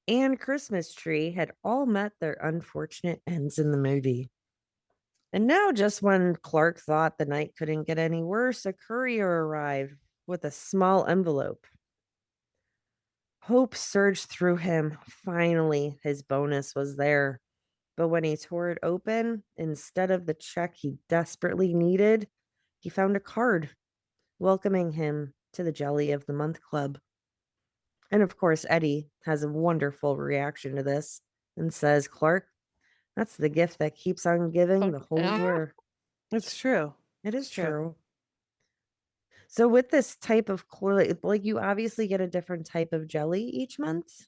and Christmas tree had all met their unfortunate ends in the movie. And now, just when Clark thought the night couldn't get any worse, a courier arrived with a small envelope. Hope surged through him. Finally, his bonus was there. But when he tore it open, instead of the check he desperately needed, he found a card welcoming him to the Jelly of the Month Club. And of course, Eddie has a wonderful reaction to this and says, Clark, that's the gift that keeps on giving the whole year. It's true. It is True. true. So with this type of like you obviously get a different type of jelly each month.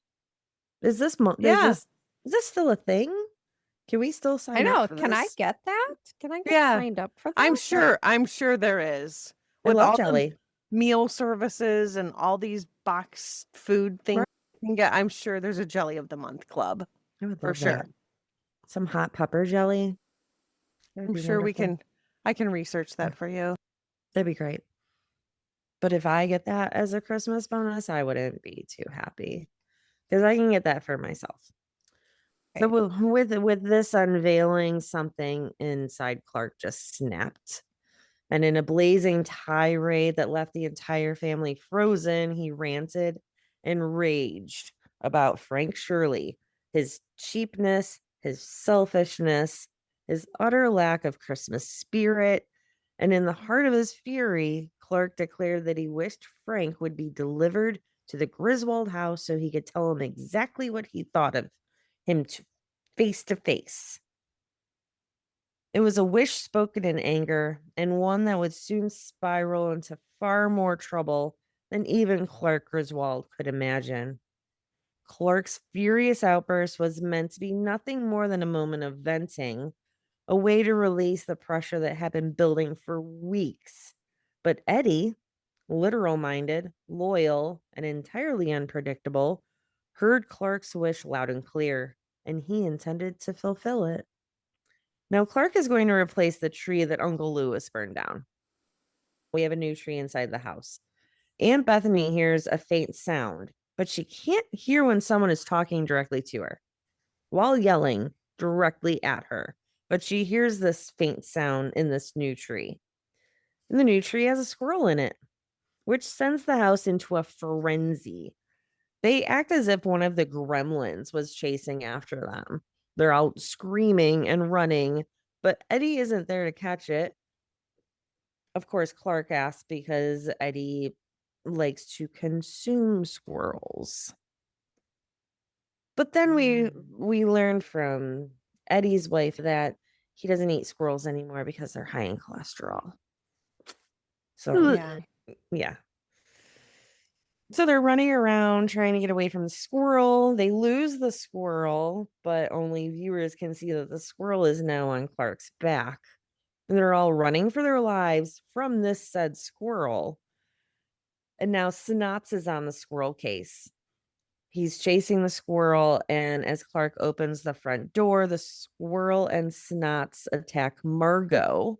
Is this Yeah. is this still a thing? Can we still sign I know. up for Can I this? get that? Can I get Yeah. signed up for that? I'm sure there is. I With love all jelly. the meal services and all these box food things you can get, I'm sure there's a Jelly of the Month club. I would For love sure. that. Some hot pepper jelly. That'd I'm be sure wonderful. I can research that for you. That'd be great. But if I get that as a Christmas bonus, I wouldn't be too happy because I can get that for myself. So with this unveiling, something inside Clark just snapped. And in a blazing tirade that left the entire family frozen, he ranted and raged about Frank Shirley, his cheapness, his selfishness, his utter lack of Christmas spirit. And in the heart of his fury, Clark declared that he wished Frank would be delivered to the Griswold house so he could tell him exactly what he thought of him face to face. It was a wish spoken in anger, and one that would soon spiral into far more trouble than even Clark Griswold could imagine. Clark's furious outburst was meant to be nothing more than a moment of venting, a way to release the pressure that had been building for weeks. But Eddie, literal minded, loyal, and entirely unpredictable, heard Clark's wish loud and clear, and he intended to fulfill it. Now, Clark is going to replace the tree that Uncle Lewis burned down. We have a new tree inside the house. Aunt Bethany hears a faint sound, but she can't hear when someone is talking directly to her while yelling directly at her. But she hears this faint sound in this new tree. And the new tree has a squirrel in it, which sends the house into a frenzy. They act as if one of the gremlins was chasing after them. They're out screaming and running, but Eddie isn't there to catch it. Of course, Clark asks because Eddie likes to consume squirrels. But then we learned from Eddie's wife that he doesn't eat squirrels anymore because they're high in cholesterol. So yeah. So they're running around trying to get away from the squirrel. They lose the squirrel, but only viewers can see that the squirrel is now on Clark's back. And they're all running for their lives from this said squirrel. And now Snots is on the squirrel case. He's chasing the squirrel, and as Clark opens the front door, the squirrel and Snots attack Margot,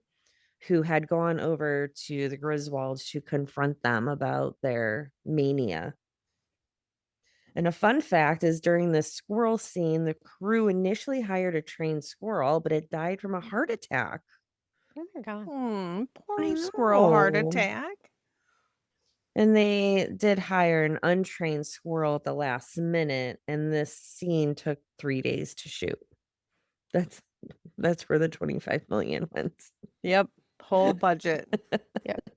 who had gone over to the Griswolds to confront them about their mania. And a fun fact is during this squirrel scene, the crew initially hired a trained squirrel, but it died from a heart attack. Oh my God. Poor squirrel heart attack. And they did hire an untrained squirrel at the last minute, and this scene took 3 days to shoot. That's where the 25 million went. Yep, whole budget. Yep.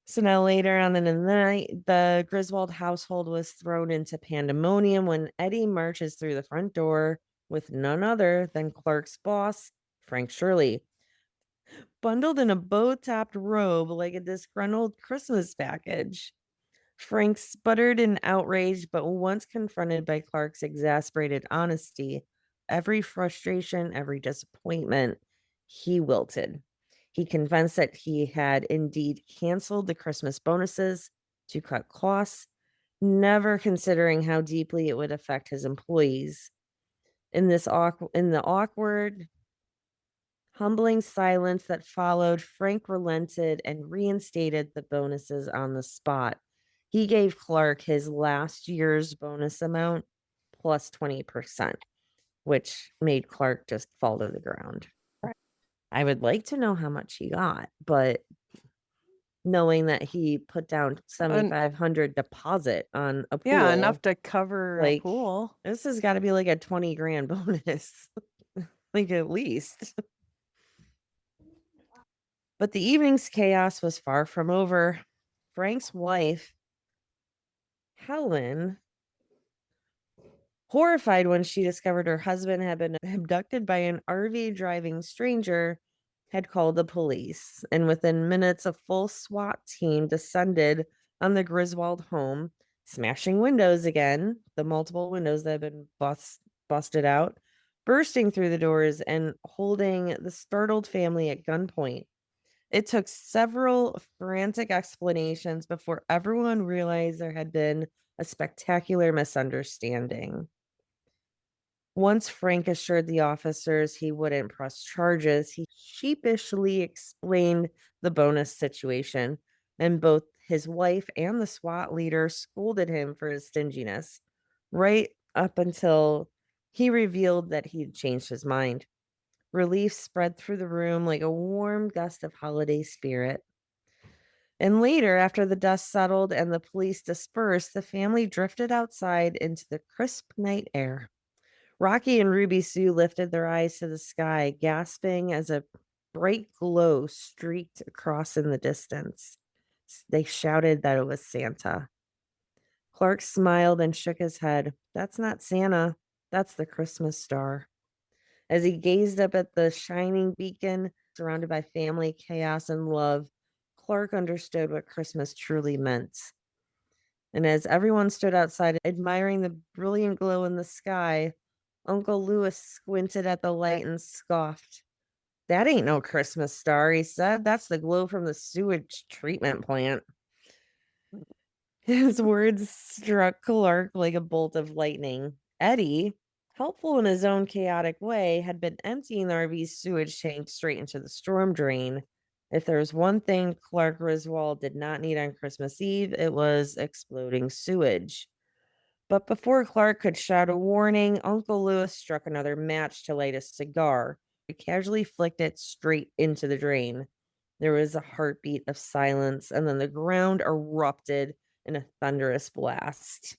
So now later on in the night, the Griswold household was thrown into pandemonium when Eddie marches through the front door with none other than Clark's boss, Frank Shirley, bundled in a bow-topped robe like a disgruntled Christmas package. Frank sputtered in outrage, but once confronted by Clark's exasperated honesty, every frustration, every disappointment, he wilted. He confessed that he had indeed canceled the Christmas bonuses to cut costs, never considering how deeply it would affect his employees. In the awkward, humbling silence that followed, Frank relented and reinstated the bonuses on the spot. He gave Clark his last year's bonus amount plus 20%, which made Clark just fall to the ground. I would like to know how much he got, but knowing that he put down $7,500 deposit on a pool. Yeah, enough to cover a like pool. this has got to be like a 20 grand bonus. Like at least. But the evening's chaos was far from over. Frank's wife, Helen, horrified when she discovered her husband had been abducted by an RV driving stranger, had called the police. And within minutes, a full SWAT team descended on the Griswold home, smashing windows again, the multiple windows that had been busted out, bursting through the doors and holding the startled family at gunpoint. It took several frantic explanations before everyone realized there had been a spectacular misunderstanding. Once Frank assured the officers he wouldn't press charges, he sheepishly explained the bonus situation, And both his wife and the SWAT leader scolded him for his stinginess, right up until he revealed that he'd changed his mind. Relief spread through the room like a warm gust of holiday spirit. And later, after the dust settled and the police dispersed, the family drifted outside into the crisp night air. Rocky and Ruby Sue lifted their eyes to the sky, gasping as a bright glow streaked across in the distance. They shouted that it was Santa. Clark smiled and shook his head. That's not Santa. That's the Christmas star. As he gazed up at the shining beacon surrounded by family, chaos, and love, Clark understood what Christmas truly meant. And as everyone stood outside admiring the brilliant glow in the sky, Uncle Lewis squinted at the light and scoffed. That ain't no Christmas star, he said. That's the glow from the sewage treatment plant. His words struck Clark like a bolt of lightning. Eddie, helpful in his own chaotic way, had been emptying the RV's sewage tank straight into the storm drain. If there was one thing Clark Griswold did not need on Christmas Eve, it was exploding sewage. But before Clark could shout a warning, Uncle Lewis struck another match to light a cigar. He casually flicked it straight into the drain. There was a heartbeat of silence, and then the ground erupted in a thunderous blast.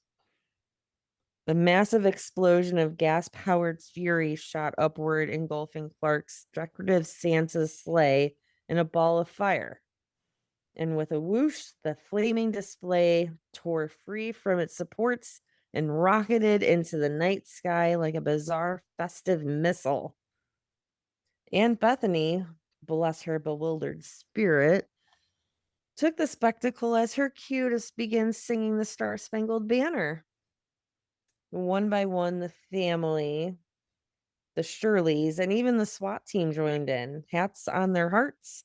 The massive explosion of gas-powered fury shot upward, engulfing Clark's decorative Santa's sleigh in a ball of fire. And with a whoosh, the flaming display tore free from its supports and rocketed into the night sky like a bizarre festive missile. Aunt Bethany, bless her bewildered spirit, took the spectacle as her cue to begin singing the Star-Spangled Banner. One by one, the family, the Shirleys, and even the SWAT team joined in, hats on their hearts,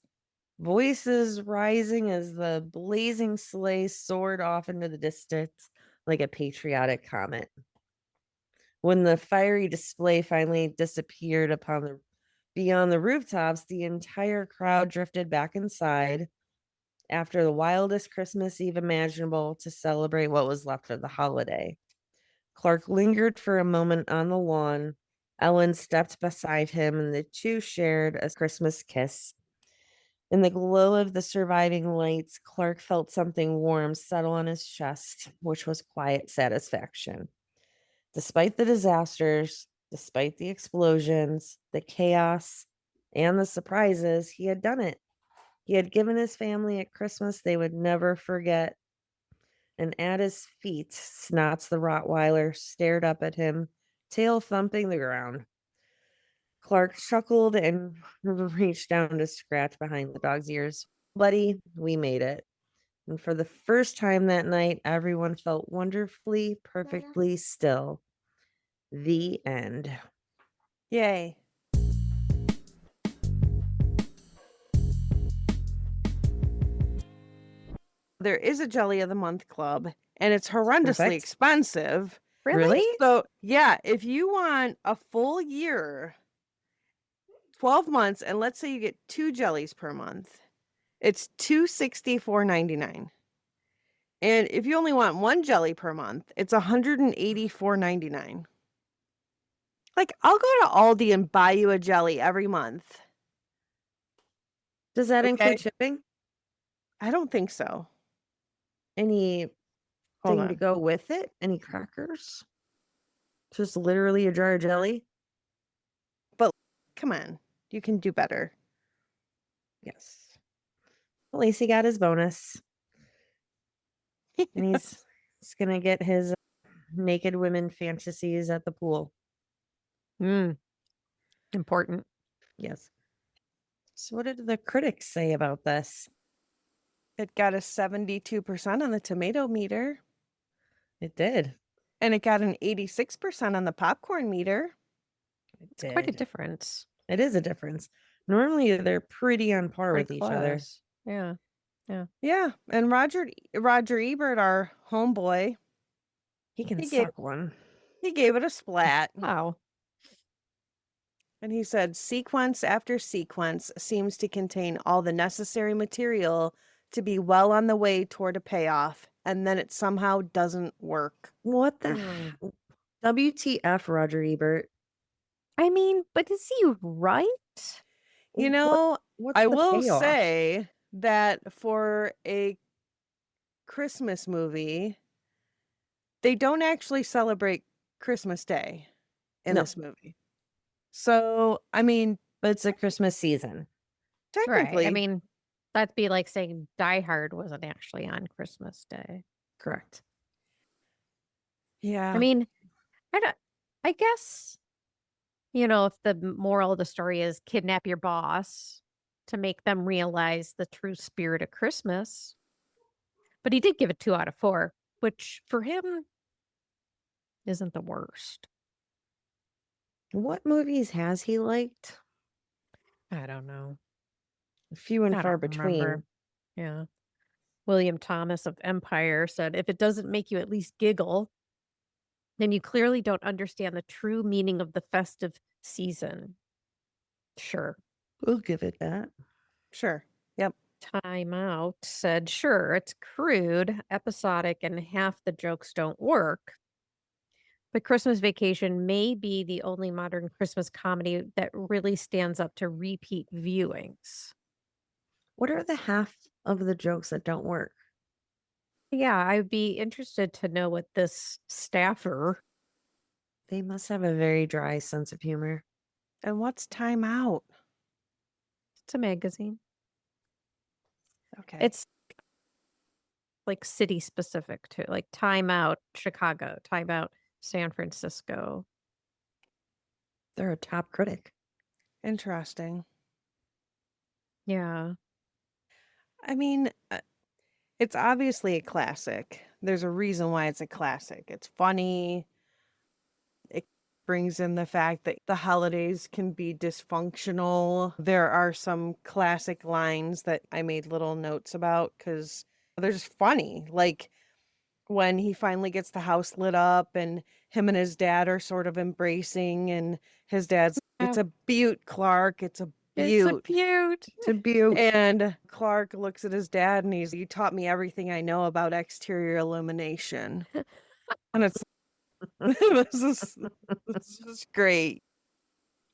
voices rising as the blazing sleigh soared off into the distance like a patriotic comet. When the fiery display finally disappeared beyond the rooftops, the entire crowd drifted back inside after the wildest Christmas Eve imaginable to celebrate what was left of the holiday. Clark lingered for a moment on the lawn. Ellen stepped beside him, and the two shared a Christmas kiss. In the glow of the surviving lights, Clark felt something warm settle on his chest, which was quiet satisfaction. Despite the disasters, despite the explosions, the chaos, and the surprises, he had done it. He had given his family a Christmas they would never forget. And at his feet, Snots the Rottweiler stared up at him, tail thumping the ground. Clark chuckled and reached down to scratch behind the dog's ears. Buddy, we made it. And for the first time that night, everyone felt wonderfully, perfectly still. The end. Yay. There is a Jelly of the Month club, and it's horrendously Perfect. expensive. Really? So, yeah, if you want a full year, 12 months, and let's say you get 2 jellies per month, it's $264.99. And if you only want 1 jelly per month, it's $184.99. Like, I'll go to Aldi and buy you a jelly every month. Does that Okay. include shipping? I don't think so. Anything Hold to on. go with it? Any crackers? Just literally a jar of jelly? But come on, you can do better. Yes. Well, Lacey got his bonus. And he's going to get his naked women fantasies at the pool. Important. Yes. So what did the critics say about this? It got a 72% on the tomato meter, It did. and it got an 86% on the popcorn meter. It's quite a difference. It is a difference. Normally they're pretty on par with each other. Close. Yeah. Yeah, and Roger Ebert, our homeboy, He can He gave- suck one. he gave it a splat. Wow. And he said, sequence after sequence seems to contain all the necessary material to be well on the way toward a payoff, and then it somehow doesn't work. What the WTF, Roger Ebert? I mean, but is he right? You What know, what's I the will payoff? say that for a Christmas movie, they don't actually celebrate Christmas Day in No. this movie. So, I mean, But it's a Christmas season. technically, Right. I mean, that'd be like saying Die Hard wasn't actually on Christmas Day. Correct. yeah. I mean, I guess, if the moral of the story is kidnap your boss to make them realize the true spirit of Christmas. But he did give it 2 out of 4, which for him isn't the worst. What movies has he liked? I don't know. Few and I far don't between. remember. Yeah. William Thomas of Empire said, if it doesn't make you at least giggle, then you clearly don't understand the true meaning of the festive season. Sure. We'll give it that. Sure. Yep. Time Out said, sure, it's crude, episodic, and half the jokes don't work. But Christmas Vacation may be the only modern Christmas comedy that really stands up to repeat viewings. What are the half of the jokes that don't work? Yeah, I'd be interested to know what this staffer. They must have a very dry sense of humor. And what's Time Out? It's a magazine. Okay. It's like city specific too, like Time Out Chicago, Time Out San Francisco. They're a top critic. interesting. Yeah. I mean, it's obviously a classic. There's a reason why it's a classic. It's funny. It brings in the fact that the holidays can be dysfunctional. There are some classic lines that I made little notes about because they're just funny. Like when he finally gets the house lit up and him and his dad are sort of embracing, and his dad's, it's a beaut, Clark. It's a It's a beaut. beaut. To beaut. And Clark looks at his dad and you taught me everything I know about exterior illumination. And it's, this is great.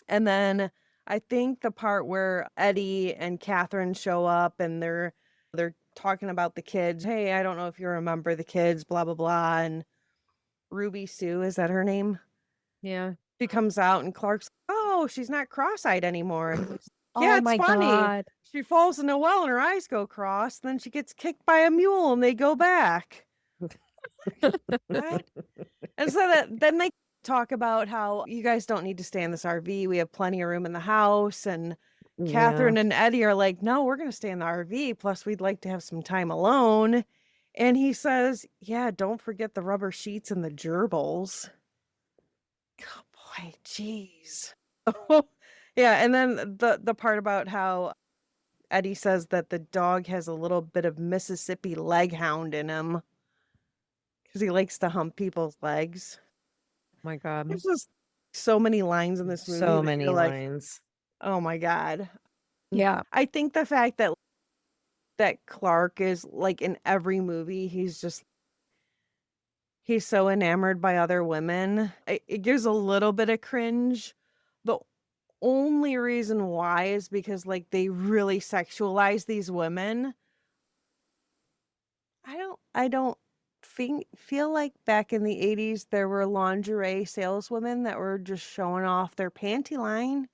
And then I think the part where Eddie and Catherine show up and they're talking about the kids. Hey, I don't know if you remember the kids, blah, blah, blah. And Ruby Sue, is that her name? Yeah. She comes out and Clark's, oh, she's not cross-eyed anymor. And he's, yeah, Oh it's my funny. God. She falls in a well and her eyes go cross. Then she gets kicked by a mule and they go back. What? And so then they talk about how you guys don't need to stay in this RV. We have plenty of room in the house. And Catherine and Eddie are like, no, we're going to stay in the RV. Plus, we'd like to have some time alone. And he says, yeah, don't forget the rubber sheets and the gerbils. Oh boy, jeez. Yeah, and then the part about how Eddie says that the dog has a little bit of Mississippi leg hound in him because he likes to hump people's legs. My God. There's just so many lines in this movie. So that many you're like, lines. oh my God. Yeah. I think the fact that Clark is like in every movie, he's so enamored by other women. It gives a little bit of cringe. The only reason why is because like they really sexualize these women. I don't feel like back in the 80s there were lingerie saleswomen that were just showing off their panty line,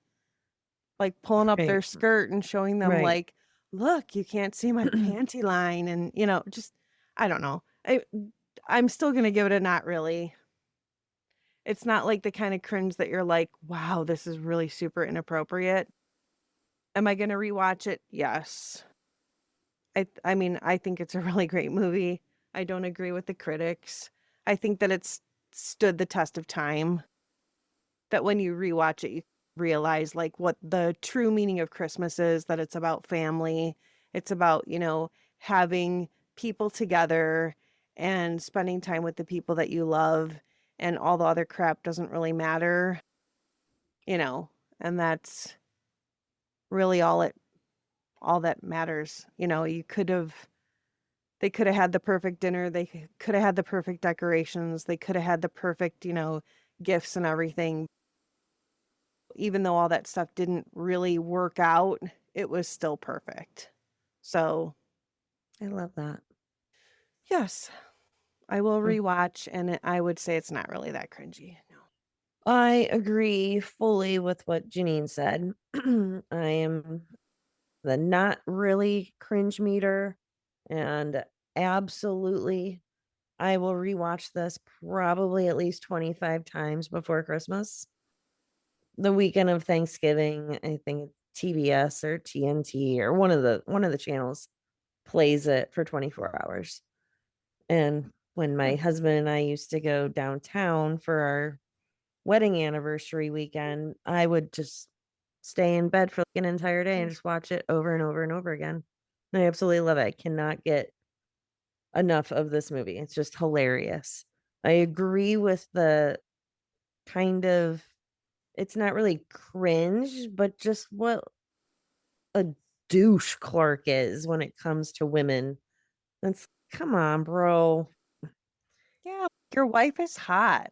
like pulling up their Right. skirt and showing them Right. like, look, you can't see my panty line. And just I don't know. I'm still gonna give it a not really. It's not like the kind of cringe that you're like, wow, this is really super inappropriate. Am I gonna rewatch it? Yes. I mean, I think it's a really great movie. I don't agree with the critics. I think that it's stood the test of time. That when you rewatch it, you realize like what the true meaning of Christmas is, that it's about family. It's about, having people together and spending time with the people that you love, and all the other crap doesn't really matter, and that's really all it all that matters. You could have they could have had the perfect dinner, they could have had the perfect decorations, they could have had the perfect, gifts and everything. Even though all that stuff didn't really work out, it was still perfect. So, I love that. yes, I will Mm. rewatch, and I would say it's not really that cringy. No. I agree fully with what Janine said. I am the not really cringe meter, and absolutely, I will rewatch this probably at least 25 times before Christmas. The weekend of Thanksgiving, I think TBS or TNT or one of the channels plays it for 24 hours. And when my husband and I used to go downtown for our wedding anniversary weekend, I would just stay in bed for like an entire day and just watch it over and over and over again. I absolutely love it. I cannot get enough of this movie. It's just hilarious. I agree with the kind of, it's not really cringe, but just what a douche Clark is when it comes to women. That's, come on, bro. Yeah, your wife is hot.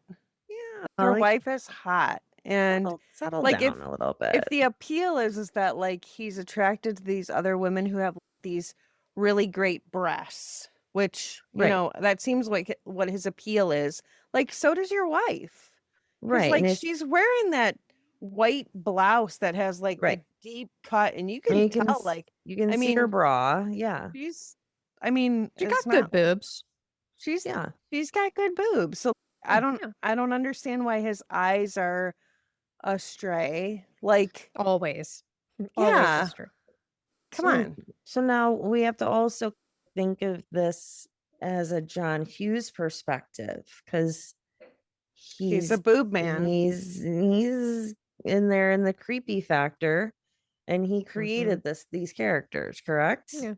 Yeah, Your like, wife is hot. And settle like down a little if bit. the appeal is that like he's attracted to these other women who have these really great breasts, which, Right, that seems like what his appeal is. Like so does your wife. Cuz right. And like it's she's wearing that white blouse that has like the right. deep cut and you And can you can tell like you can I see her mean, bra. Yeah. she's She it's got good not boobs. she's Yeah. she's got good boobs. So Yeah. I don't understand why his eyes are astray. Like, Always. Always yeah, sister. come So on. so now we have to also think of this as a John Hughes perspective, because He's a he's boob man. he's in there in the creepy factor, and he Mhm. created these characters, correct? Yeah.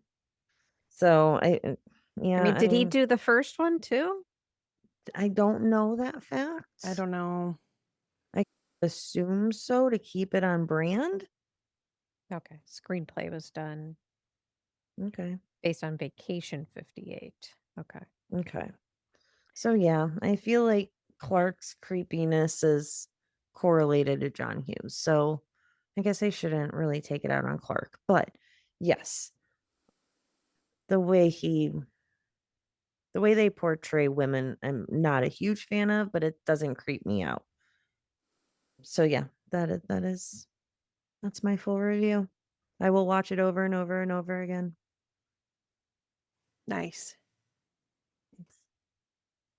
So I yeah, mean, I did he mean, do the first one too? I don't know that I fact. don't know. I assume so, to keep it on brand. Okay. Screenplay was done Okay. based on Vacation 58. Okay. Okay. So yeah, I feel like Clark's creepiness is correlated to John Hughes. So I guess I shouldn't really take it out on Clark. But yes, the way he the way they portray women, I'm not a huge fan of, but it doesn't creep me out. So yeah, that's my full review. I will watch it over and over and over again. Nice.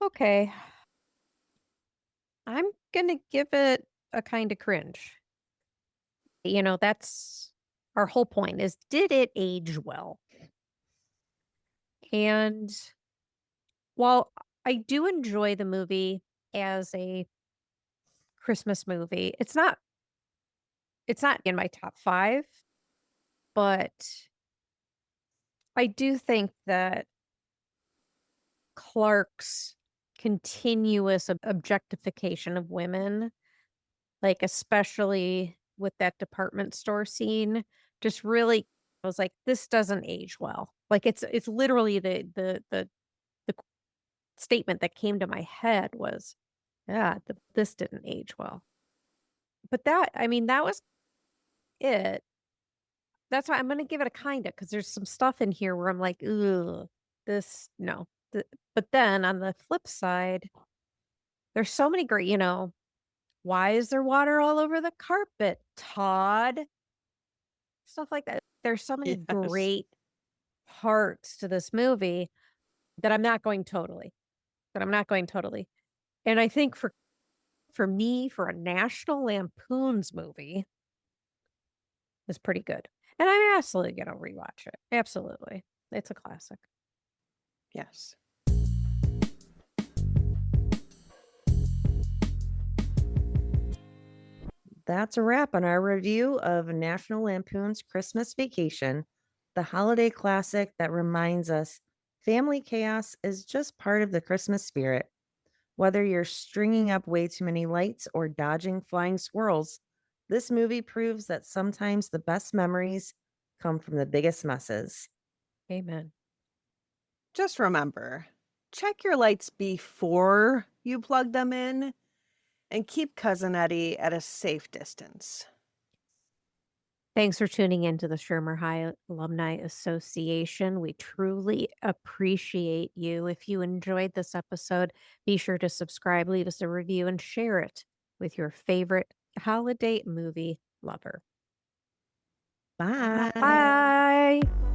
Okay. I'm going to give it a kind of cringe. That's our whole point is did it age well? And while I do enjoy the movie as a Christmas movie, it's not in my top 5, but I do think that Clark's continuous objectification of women, like especially with that department store scene, just really I was like, this doesn't age well. Like it's literally the statement that came to my head was, yeah, this didn't age well. But I mean, that was it. That's why I'm gonna give it a kinda because there's some stuff in here where I'm like, ugh, this no. But then on the flip side, there's so many great, why is there water all over the carpet, Todd? Stuff like that. There's so many Yes. great parts to this movie that I'm not going totally. That I'm not going totally. And I think for me, for a National Lampoon's movie, is pretty good. And I'm absolutely gonna rewatch it. Absolutely. It's a classic. Yes. That's a wrap on our review of National Lampoon's Christmas Vacation, the holiday classic that reminds us family chaos is just part of the Christmas spirit. Whether you're stringing up way too many lights or dodging flying squirrels, this movie proves that sometimes the best memories come from the biggest messes. Amen. Just remember, check your lights before you plug them in and keep Cousin Eddie at a safe distance. Thanks for tuning in to the Shermer High Alumni Association. We truly appreciate you. If you enjoyed this episode, be sure to subscribe, leave us a review, and share it with your favorite holiday movie lover. Bye. Bye.